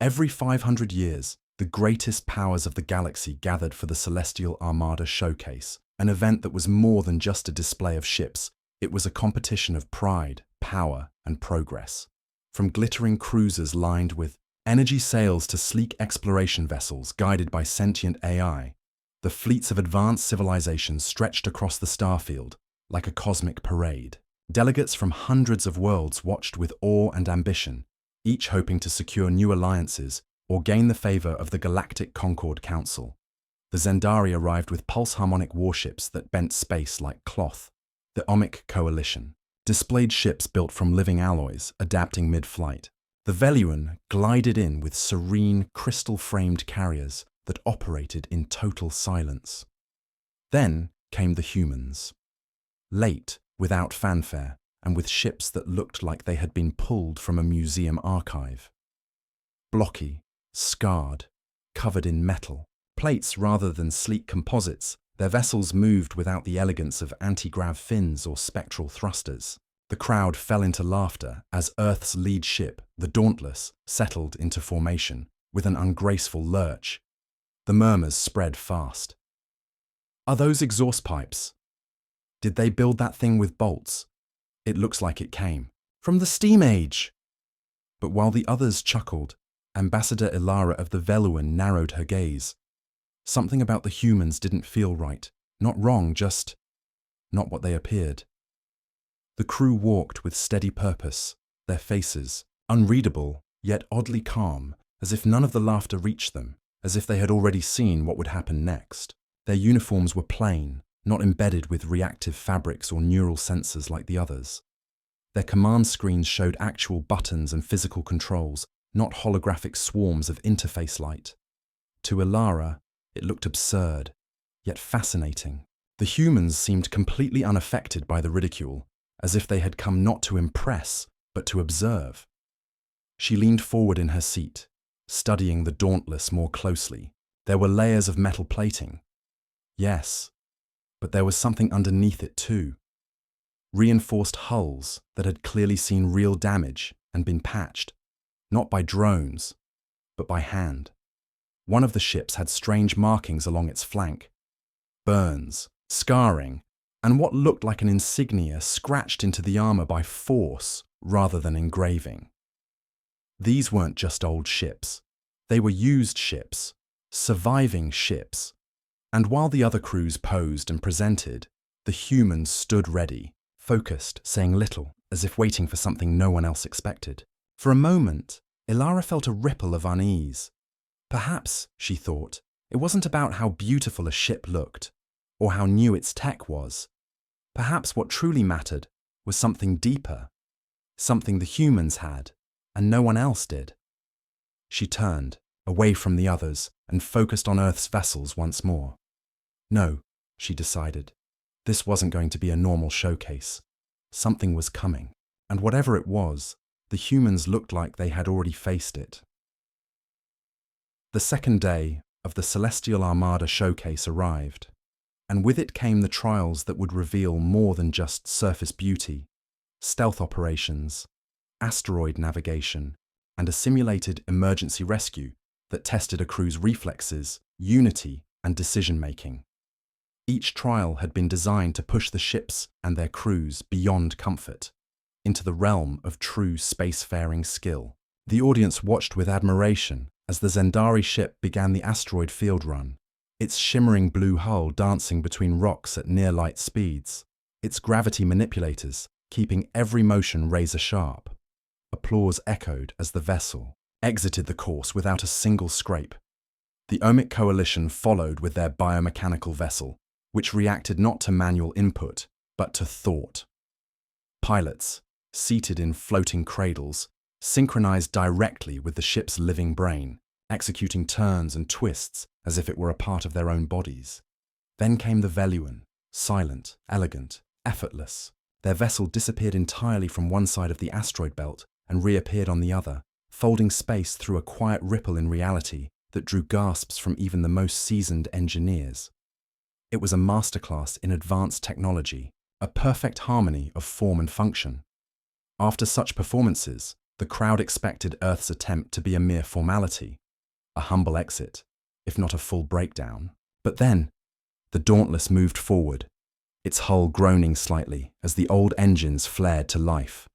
Every 500 years, the greatest powers of the galaxy gathered for the Celestial Armada Showcase, an event that was more than just a display of ships. It was a competition of pride, power, and progress. From glittering cruisers lined with energy sails to sleek exploration vessels guided by sentient AI, the fleets of advanced civilizations stretched across the starfield like a cosmic parade. Delegates from hundreds of worlds watched with awe and ambition, each hoping to secure new alliances or gain the favor of the Galactic Concord Council. The Zendari arrived with pulse-harmonic warships that bent space like cloth. The Omic Coalition displayed ships built from living alloys, adapting mid-flight. The Veluan glided in with serene, crystal-framed carriers that operated in total silence. Then came the humans. Late, without fanfare, and with ships that looked like they had been pulled from a museum archive. Blocky, scarred, covered in metal. Plates rather than sleek composites, their vessels moved without the elegance of anti-grav fins or spectral thrusters. The crowd fell into laughter as Earth's lead ship, the Dauntless, settled into formation with an ungraceful lurch. The murmurs spread fast. Are those exhaust pipes? Did they build that thing with bolts? It looks like it came from the steam age. But while the others chuckled, Ambassador Ilara of the Veluan narrowed her gaze. Something about the humans didn't feel right. Not wrong, just not what they appeared. The crew walked with steady purpose, their faces unreadable, yet oddly calm, as if none of the laughter reached them, as if they had already seen what would happen next. Their uniforms were plain, not embedded with reactive fabrics or neural sensors like the others. Their command screens showed actual buttons and physical controls, not holographic swarms of interface light. To Ilara, it looked absurd, yet fascinating. The humans seemed completely unaffected by the ridicule, as if they had come not to impress, but to observe. She leaned forward in her seat, studying the Dauntless more closely. There were layers of metal plating. Yes, but there was something underneath it too. Reinforced hulls that had clearly seen real damage and been patched, not by drones, but by hand. One of the ships had strange markings along its flank, burns, scarring, and what looked like an insignia scratched into the armor by force rather than engraving. These weren't just old ships. They were used ships, surviving ships. And while the other crews posed and presented, the humans stood ready, focused, saying little, as if waiting for something no one else expected. For a moment, Ilara felt a ripple of unease. Perhaps, she thought, it wasn't about how beautiful a ship looked, or how new its tech was. Perhaps what truly mattered was something deeper, something the humans had, and no one else did. She turned, away from the others, and focused on Earth's vessels once more. No, she decided, this wasn't going to be a normal showcase. Something was coming, and whatever it was, the humans looked like they had already faced it. The second day of the Celestial Armada Showcase arrived, and with it came the trials that would reveal more than just surface beauty, stealth operations, asteroid navigation, and a simulated emergency rescue that tested a crew's reflexes, unity, and decision-making. Each trial had been designed to push the ships and their crews beyond comfort, into the realm of true spacefaring skill. The audience watched with admiration as the Zendari ship began the asteroid field run, its shimmering blue hull dancing between rocks at near-light speeds, its gravity manipulators keeping every motion razor-sharp. Applause echoed as the vessel exited the course without a single scrape. The Omic Coalition followed with their biomechanical vessel, which reacted not to manual input, but to thought. Pilots, seated in floating cradles, synchronized directly with the ship's living brain, executing turns and twists as if it were a part of their own bodies. Then came the Veluan, silent, elegant, effortless. Their vessel disappeared entirely from one side of the asteroid belt and reappeared on the other, folding space through a quiet ripple in reality that drew gasps from even the most seasoned engineers. It was a masterclass in advanced technology, a perfect harmony of form and function. After such performances, The crowd expected Earth's attempt to be a mere formality, a humble exit, if not a full breakdown. But then, the Dauntless moved forward, its hull groaning slightly as the old engines flared to life.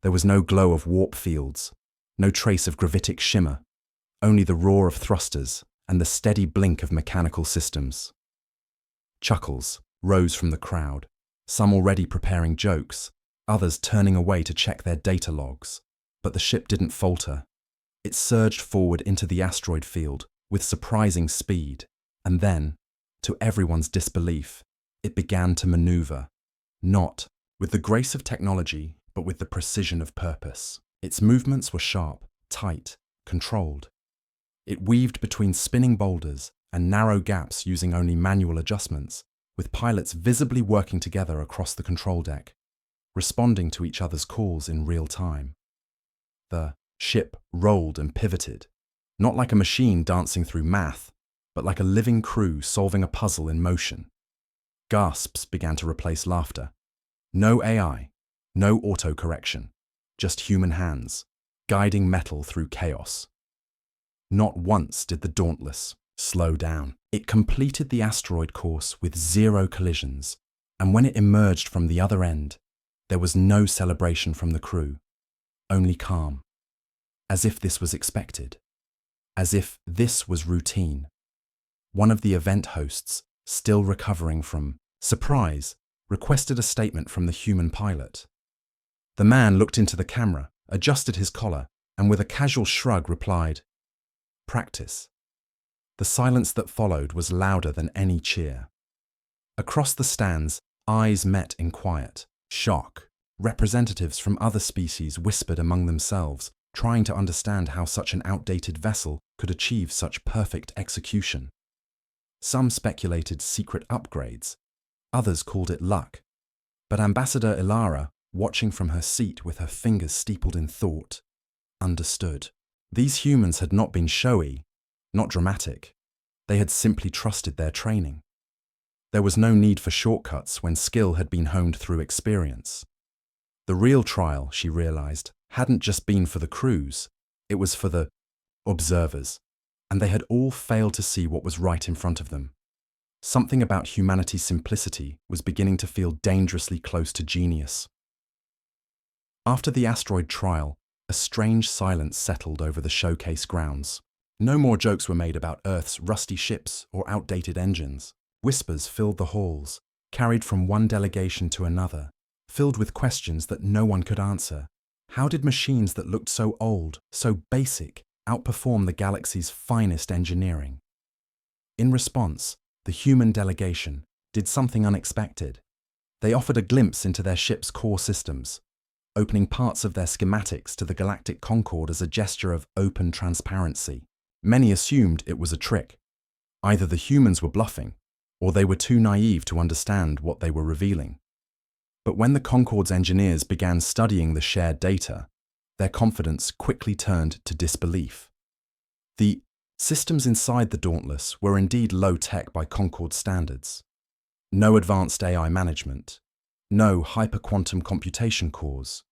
There was no glow of warp fields, no trace of gravitic shimmer, only the roar of thrusters and the steady blink of mechanical systems. Chuckles rose from the crowd, some already preparing jokes, others turning away to check their data logs. But the ship didn't falter. It surged forward into the asteroid field with surprising speed, and then, to everyone's disbelief, it began to maneuver, not with the grace of technology, but with the precision of purpose. Its movements were sharp, tight, controlled. It weaved between spinning boulders and narrow gaps using only manual adjustments, with pilots visibly working together across the control deck, responding to each other's calls in real time. The ship rolled and pivoted, not like a machine dancing through math, but like a living crew solving a puzzle in motion. Gasps began to replace laughter. No AI, no autocorrection, just human hands, guiding metal through chaos. Not once did the Dauntless slow down. It completed the asteroid course with 0 collisions, and when it emerged from the other end, there was no celebration from the crew, only calm. As if this was expected. As if this was routine. One of the event hosts, still recovering from surprise, requested a statement from the human pilot. The man looked into the camera, adjusted his collar, and with a casual shrug replied, "Practice." The silence that followed was louder than any cheer. Across the stands, eyes met in quiet shock. Representatives from other species whispered among themselves, trying to understand how such an outdated vessel could achieve such perfect execution. Some speculated secret upgrades, others called it luck. But Ambassador Ilara, watching from her seat with her fingers steepled in thought, understood. These humans had not been showy, not dramatic. They had simply trusted their training. There was no need for shortcuts when skill had been honed through experience. The real trial, she realized, hadn't just been for the crews, it was for the observers, and they had all failed to see what was right in front of them. Something about humanity's simplicity was beginning to feel dangerously close to genius. After the asteroid trial, a strange silence settled over the showcase grounds. No more jokes were made about Earth's rusty ships or outdated engines. Whispers filled the halls, carried from one delegation to another, filled with questions that no one could answer. How did machines that looked so old, so basic, outperform the galaxy's finest engineering? In response, the human delegation did something unexpected. They offered a glimpse into their ship's core systems, opening parts of their schematics to the galactic Concord as a gesture of open transparency. Many assumed it was a trick. Either the humans were bluffing, or they were too naive to understand what they were revealing. But when the Concord's engineers began studying the shared data, their confidence quickly turned to disbelief. The systems inside the Dauntless were indeed low-tech by Concord standards. No advanced AI management, no hyperquantum computation cores,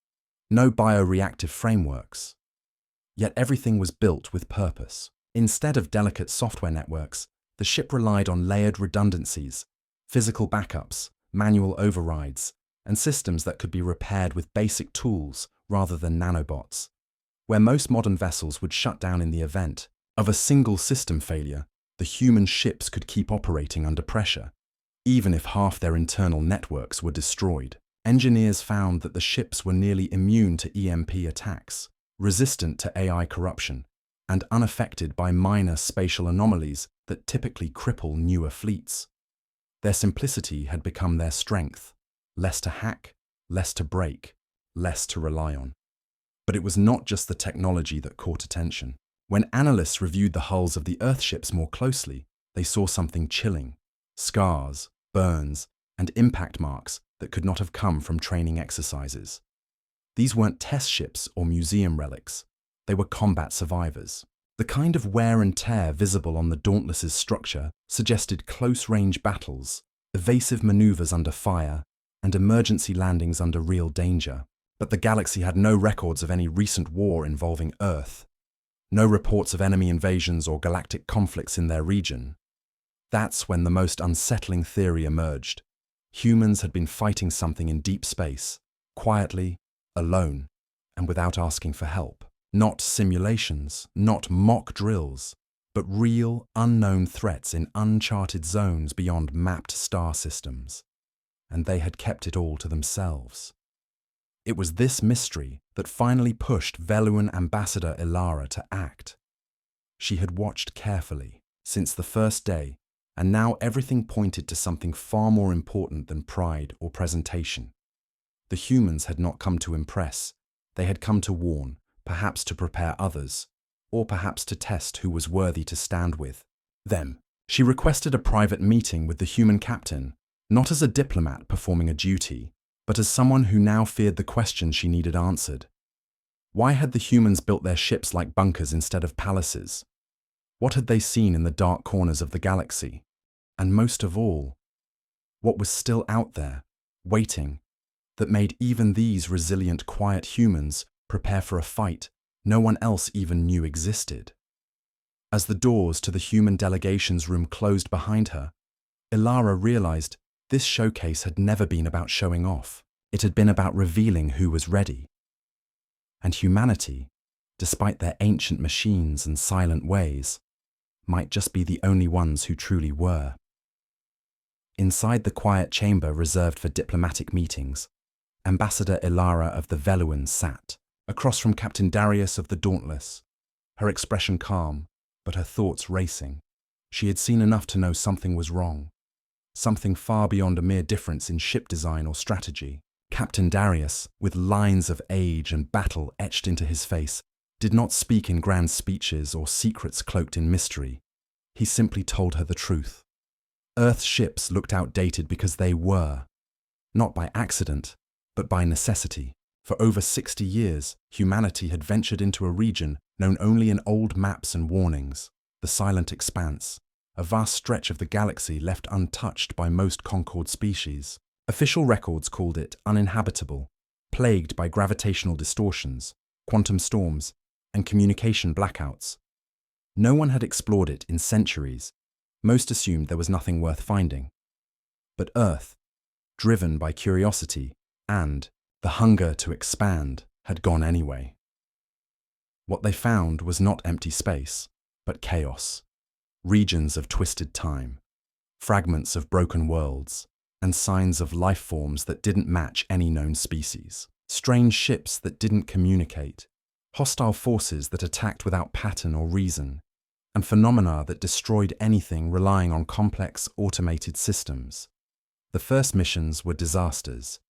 no bioreactive frameworks. Yet everything was built with purpose. Instead of delicate software networks, the ship relied on layered redundancies, physical backups, manual overrides, and systems that could be repaired with basic tools rather than nanobots. Where most modern vessels would shut down in the event of a single system failure, the human ships could keep operating under pressure, even if half their internal networks were destroyed. Engineers found that the ships were nearly immune to EMP attacks, resistant to AI corruption, and unaffected by minor spatial anomalies that typically cripple newer fleets. Their simplicity had become their strength. Less to hack, less to break, less to rely on. But it was not just the technology that caught attention. When analysts reviewed the hulls of the Earthships more closely, they saw something chilling: scars, burns, and impact marks that could not have come from training exercises. These weren't test ships or museum relics. They were combat survivors. The kind of wear and tear visible on the Dauntless's structure suggested close-range battles, evasive maneuvers under fire, and emergency landings under real danger. But the galaxy had no records of any recent war involving Earth, no reports of enemy invasions or galactic conflicts in their region. That's when the most unsettling theory emerged. Humans had been fighting something in deep space, quietly, alone, and without asking for help. Not simulations, not mock drills, but real, unknown threats in uncharted zones beyond mapped star systems. And they had kept it all to themselves. It was this mystery that finally pushed Veluan Ambassador Ilara to act. She had watched carefully since the first day, and now everything pointed to something far more important than pride or presentation. The humans had not come to impress. They had come to warn, perhaps to prepare others, or perhaps to test who was worthy to stand with them. She requested a private meeting with the human captain, not as a diplomat performing a duty, but as someone who now feared the question she needed answered. Why had the humans built their ships like bunkers instead of palaces? What had they seen in the dark corners of the galaxy? And most of all, what was still out there, waiting, that made even these resilient, quiet humans prepare for a fight no one else even knew existed? As the doors to the human delegations room closed behind her, Ilara realized this showcase had never been about showing off. It had been about revealing who was ready. And humanity, despite their ancient machines and silent ways, might just be the only ones who truly were. Inside the quiet chamber reserved for diplomatic meetings, Ambassador Ilara of the Veluans sat, across from Captain Darius of the Dauntless, her expression calm, but her thoughts racing. She had seen enough to know something was wrong. Something far beyond a mere difference in ship design or strategy. Captain Darius, with lines of age and battle etched into his face, did not speak in grand speeches or secrets cloaked in mystery. He simply told her the truth. Earth's ships looked outdated because they were, not by accident, but by necessity. For over 60 years, humanity had ventured into a region known only in old maps and warnings, the Silent Expanse, a vast stretch of the galaxy left untouched by most conquered species. Official records called it uninhabitable, plagued by gravitational distortions, quantum storms, and communication blackouts. No one had explored it in centuries. Most assumed there was nothing worth finding. But Earth, driven by curiosity and the hunger to expand, had gone anyway. What they found was not empty space, but chaos. Regions of twisted time, fragments of broken worlds, and signs of life forms that didn't match any known species. Strange ships that didn't communicate, hostile forces that attacked without pattern or reason, and phenomena that destroyed anything relying on complex, automated systems. The first missions were disasters.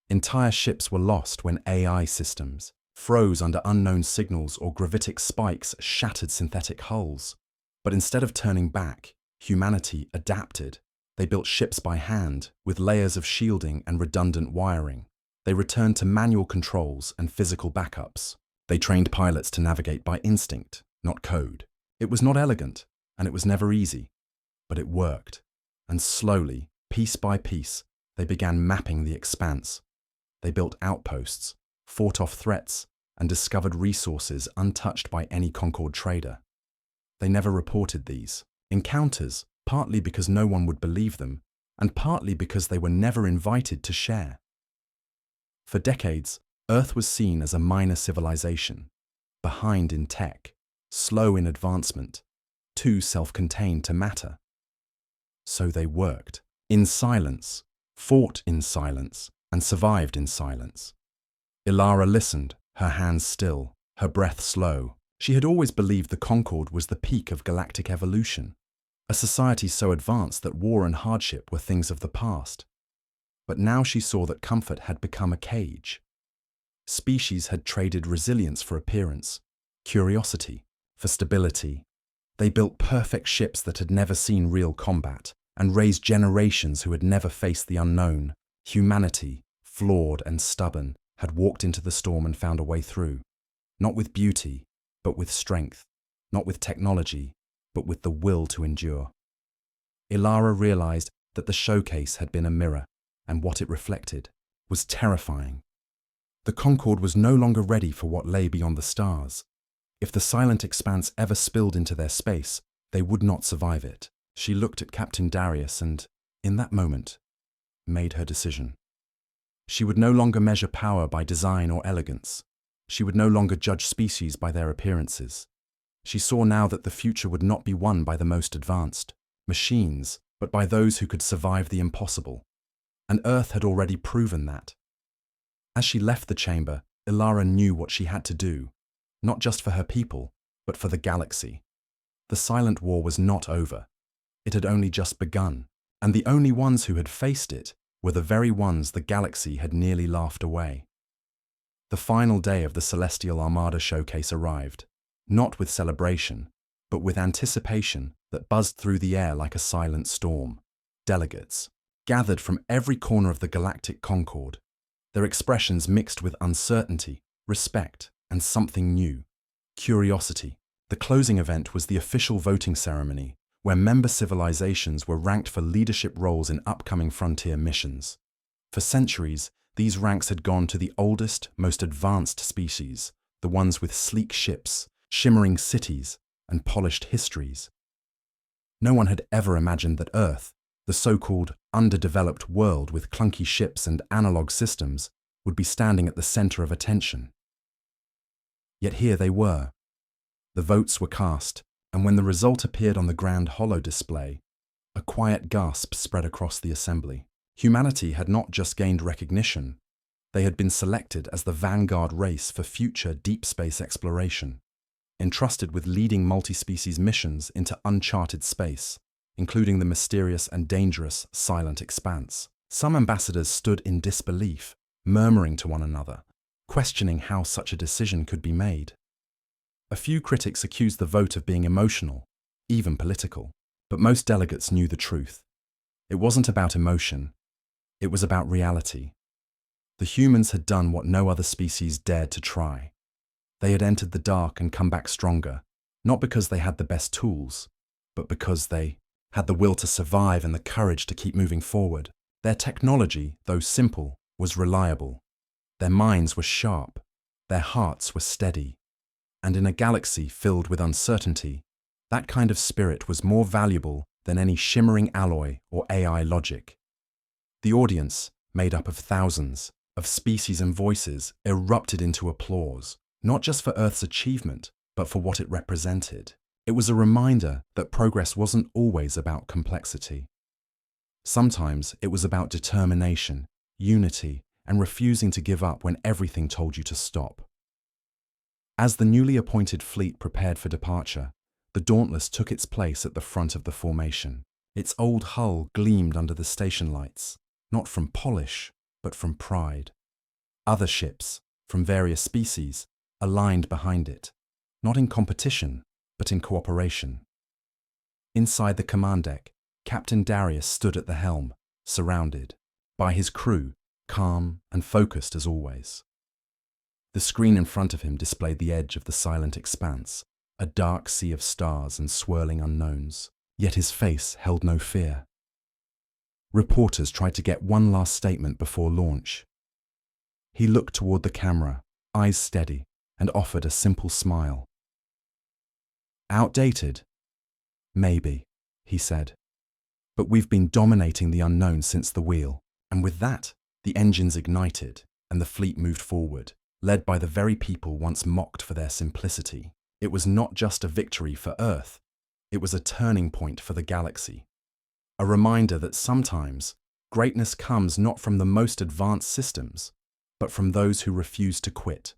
Entire ships were lost when AI systems froze under unknown signals or gravitic spikes shattered synthetic hulls. But instead of turning back, humanity adapted. They built ships by hand, with layers of shielding and redundant wiring. They returned to manual controls and physical backups. They trained pilots to navigate by instinct, not code. It was not elegant, and it was never easy. But it worked. And slowly, piece by piece, they began mapping the expanse. They built outposts, fought off threats, and discovered resources untouched by any conquered trader. They never reported these encounters, partly because no one would believe them, and partly because they were never invited to share. For decades, Earth was seen as a minor civilization, behind in tech, slow in advancement, too self-contained to matter. So they worked, in silence, fought in silence, and survived in silence. Ilara listened, her hands still, her breath slow. She had always believed the Concord was the peak of galactic evolution, a society so advanced that war and hardship were things of the past. But now she saw that comfort had become a cage. Species had traded resilience for appearance, curiosity for stability. They built perfect ships that had never seen real combat, and raised generations who had never faced the unknown. Humanity, flawed and stubborn, had walked into the storm and found a way through, not with beauty, but with strength, not with technology, but with the will to endure. Ilara realized that the showcase had been a mirror, and what it reflected was terrifying. The Concorde was no longer ready for what lay beyond the stars. If the silent expanse ever spilled into their space, they would not survive it. She looked at Captain Darius and, in that moment, made her decision. She would no longer measure power by design or elegance. She would no longer judge species by their appearances. She saw now that the future would not be won by the most advanced machines, but by those who could survive the impossible. And Earth had already proven that. As she left the chamber, Ilara knew what she had to do, not just for her people, but for the galaxy. The silent war was not over. It had only just begun, and the only ones who had faced it were the very ones the galaxy had nearly laughed away. The final day of the Celestial Armada showcase arrived, not with celebration, but with anticipation that buzzed through the air like a silent storm. Delegates gathered from every corner of the galactic Concorde, their expressions mixed with uncertainty, respect, and something new, curiosity. The closing event was the official voting ceremony, where member civilizations were ranked for leadership roles in upcoming frontier missions. For centuries, these ranks had gone to the oldest, most advanced species, the ones with sleek ships, shimmering cities, and polished histories. No one had ever imagined that Earth, the so-called underdeveloped world with clunky ships and analog systems, would be standing at the center of attention. Yet here they were. The votes were cast, and when the result appeared on the grand holo display, a quiet gasp spread across the assembly. Humanity had not just gained recognition, they had been selected as the vanguard race for future deep space exploration, entrusted with leading multi-species missions into uncharted space, including the mysterious and dangerous silent expanse. Some ambassadors stood in disbelief, murmuring to one another, questioning how such a decision could be made. A few critics accused the vote of being emotional, even political, but most delegates knew the truth. It wasn't about emotion, it was about reality. The humans had done what no other species dared to try. They had entered the dark and come back stronger, not because they had the best tools, but because they had the will to survive and the courage to keep moving forward. Their technology, though simple, was reliable. Their minds were sharp, their hearts were steady. And in a galaxy filled with uncertainty, that kind of spirit was more valuable than any shimmering alloy or AI logic. The audience, made up of thousands of species and voices, erupted into applause, not just for Earth's achievement, but for what it represented. It was a reminder that progress wasn't always about complexity. Sometimes it was about determination, unity, and refusing to give up when everything told you to stop. As the newly appointed fleet prepared for departure, the Dauntless took its place at the front of the formation. Its old hull gleamed under the station lights, not from polish, but from pride. Other ships, from various species, aligned behind it, not in competition, but in cooperation. Inside the command deck, Captain Darius stood at the helm, surrounded by his crew, calm and focused as always. The screen in front of him displayed the edge of the silent expanse, a dark sea of stars and swirling unknowns, yet his face held no fear. Reporters tried to get one last statement before launch. He looked toward the camera, eyes steady, and offered a simple smile. Outdated? Maybe, he said. But we've been dominating the unknown since the wheel, and with that, the engines ignited and the fleet moved forward, led by the very people once mocked for their simplicity. It was not just a victory for Earth, it was a turning point for the galaxy. A reminder that sometimes greatness comes not from the most advanced systems, but from those who refuse to quit,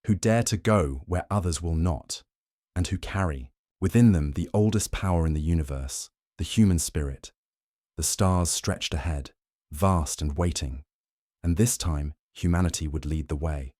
who dare to go where others will not, and who carry within them the oldest power in the universe, the human spirit. The stars stretched ahead, vast and waiting, and this time humanity would lead the way.